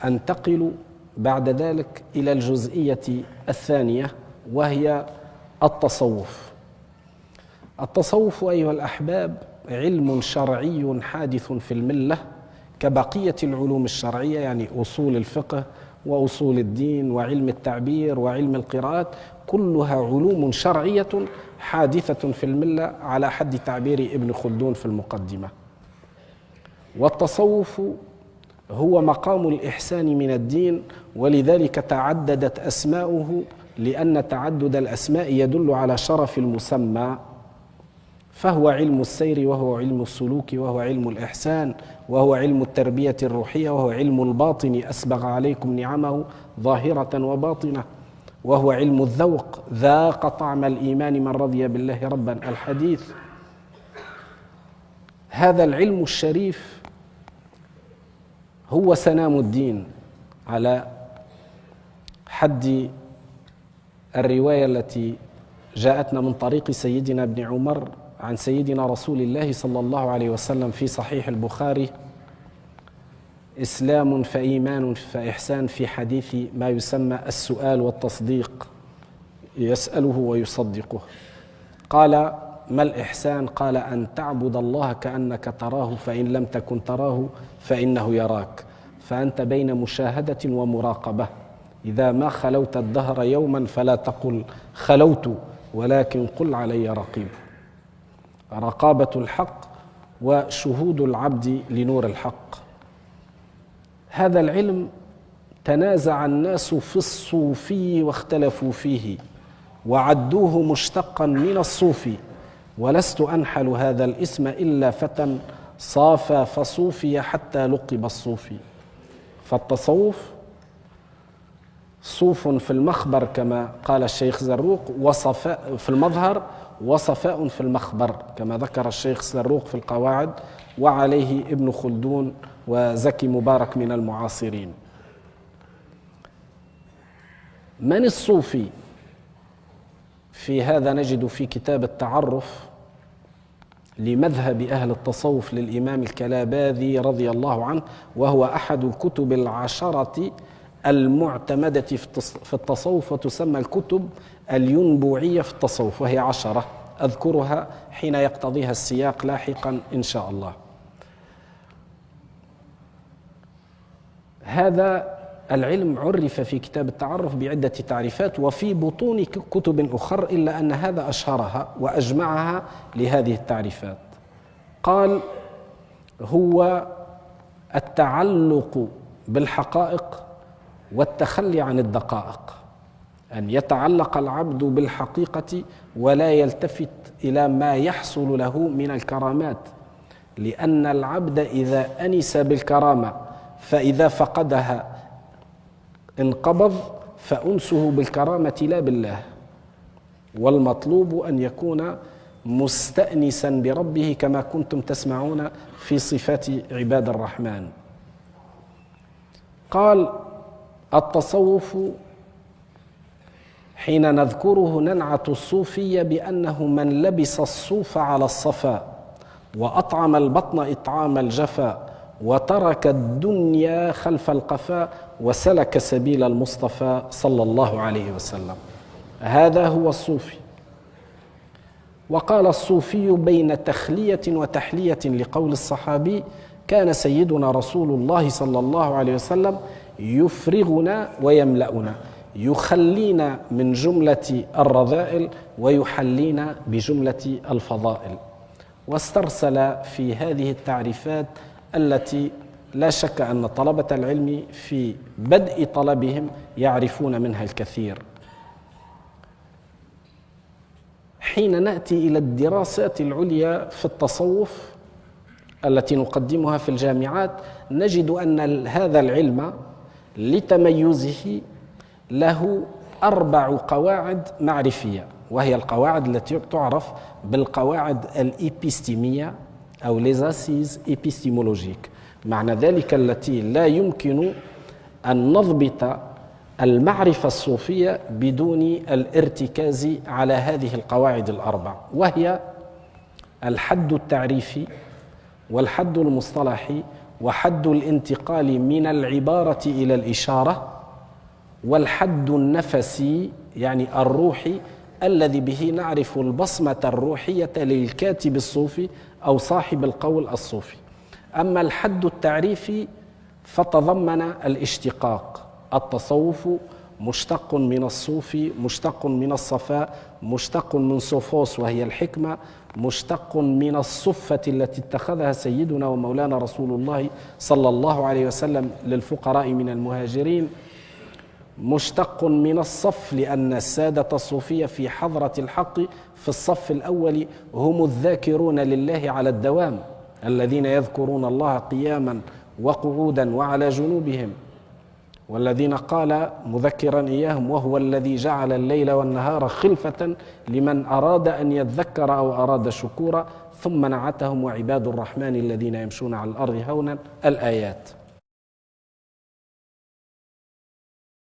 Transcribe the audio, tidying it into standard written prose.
أنتقل بعد ذلك إلى الجزئية الثانية، وهي التصوف. التصوف أيها الأحباب علم شرعي حادث في الملة كبقية العلوم الشرعية، يعني أصول الفقه وأصول الدين وعلم التعبير وعلم القراءات، كلها علوم شرعية حادثة في الملة على حد تعبير ابن خلدون في المقدمة. والتصوف هو مقام الإحسان من الدين، ولذلك تعددت أسماؤه، لأن تعدد الأسماء يدل على شرف المسمى. فهو علم السير، وهو علم السلوك، وهو علم الإحسان، وهو علم التربية الروحية، وهو علم الباطن، أسبغ عليكم نعمه ظاهرة وباطنة، وهو علم الذوق، ذاق طعم الإيمان من رضي بالله ربا، الحديث. هذا العلم الشريف هو سنام الدين، على حد الرواية التي جاءتنا من طريق سيدنا ابن عمر عن سيدنا رسول الله صلى الله عليه وسلم في صحيح البخاري: إسلام فإيمان فإحسان، في حديث ما يسمى السؤال والتصديق، يسأله ويصدقه. قال: ما الإحسان؟ قال: أن تعبد الله كأنك تراه، فإن لم تكن تراه فإنه يراك، فأنت بين مشاهدة ومراقبة. إذا ما خلوت الدهر يوما فلا تقل خلوت، ولكن قل علي رقيب. رقابة الحق وشهود العبد لنور الحق. هذا العلم تنازع الناس في الصوفي واختلفوا فيه، وعدوه مشتقا من الصوفي، ولست أنحل هذا الاسم إلا فتى صافى فصوفي حتى لقب الصوفي. فالتصوف صوف في المخبر كما قال الشيخ زروق، وصفاء في المظهر، وصفاء في المخبر كما ذكر الشيخ زروق في القواعد، وعليه ابن خلدون وزكي مبارك من المعاصرين. من الصوفي؟ في هذا نجد في كتاب التعرف لمذهب أهل التصوف للإمام الكلاباذي رضي الله عنه، وهو أحد الكتب العشرة المعتمدة في التصوف، وتسمى الكتب الينبوعية في التصوف، وهي 10 أذكرها حين يقتضيها السياق لاحقا إن شاء الله. هذا العلم عرف في كتاب التعرف بعدة تعريفات، وفي بطون كتب أخر، إلا أن هذا أشهرها وأجمعها لهذه التعريفات. قال: هو التعلق بالحقائق والتخلي عن الدقائق، أن يتعلق العبد بالحقيقة ولا يلتفت إلى ما يحصل له من الكرامات، لأن العبد إذا أنس بالكرامة فإذا فقدها انقبض، فأنسه بالكرامة لا بالله. والمطلوب أن يكون مستأنسا بربه كما كنتم تسمعون في صفات عباد الرحمن. قال: التصوف حين نذكره ننعت الصوفية بأنه من لبس الصوف على الصفا، وأطعم البطن إطعام الجفا، وترك الدنيا خلف القفا، وسلك سبيل المصطفى صلى الله عليه وسلم. هذا هو الصوفي. وقال: الصوفي بين تخلية وتحلية، لقول الصحابي: كان سيدنا رسول الله صلى الله عليه وسلم يفرغنا ويملأنا، يخلينا من جملة الرذائل ويحلينا بجملة الفضائل. واسترسل في هذه التعريفات التي لا شك أن طلبة العلم في بدء طلبهم يعرفون منها الكثير. حين نأتي إلى الدراسات العليا في التصوف التي نقدمها في الجامعات، نجد أن هذا العلم لتميزه له 4 قواعد معرفية، وهي القواعد التي تعرف بالقواعد الإبستيمية أو les assises épistémologiques، معنى ذلك التي لا يمكن أن نضبط المعرفة الصوفية بدون الارتكاز على هذه القواعد ال4، وهي الحد التعريفي، والحد المصطلحي، وحد الانتقال من العبارة إلى الإشارة، والحد النفسي يعني الروحي الذي به نعرف البصمة الروحية للكاتب الصوفي أو صاحب القول الصوفي. أما الحد التعريفي فتضمن الاشتقاق. التصوف مشتق من الصوفي، مشتق من الصفاء، مشتق من صوفوس وهي الحكمة، مشتق من الصفة التي اتخذها سيدنا ومولانا رسول الله صلى الله عليه وسلم للفقراء من المهاجرين، مشتق من الصف لأن السادة الصوفية في حضرة الحق في الصف الأول هم الذاكرون لله على الدوام، الذين يذكرون الله قياما وقعودا وعلى جنوبهم، والذين قال مذكرا إياهم وهو الذي جعل الليل والنهار خلفة لمن أراد أن يذكر أو أراد شكورا، ثم نعتهم وعباد الرحمن الذين يمشون على الأرض هونا الآيات.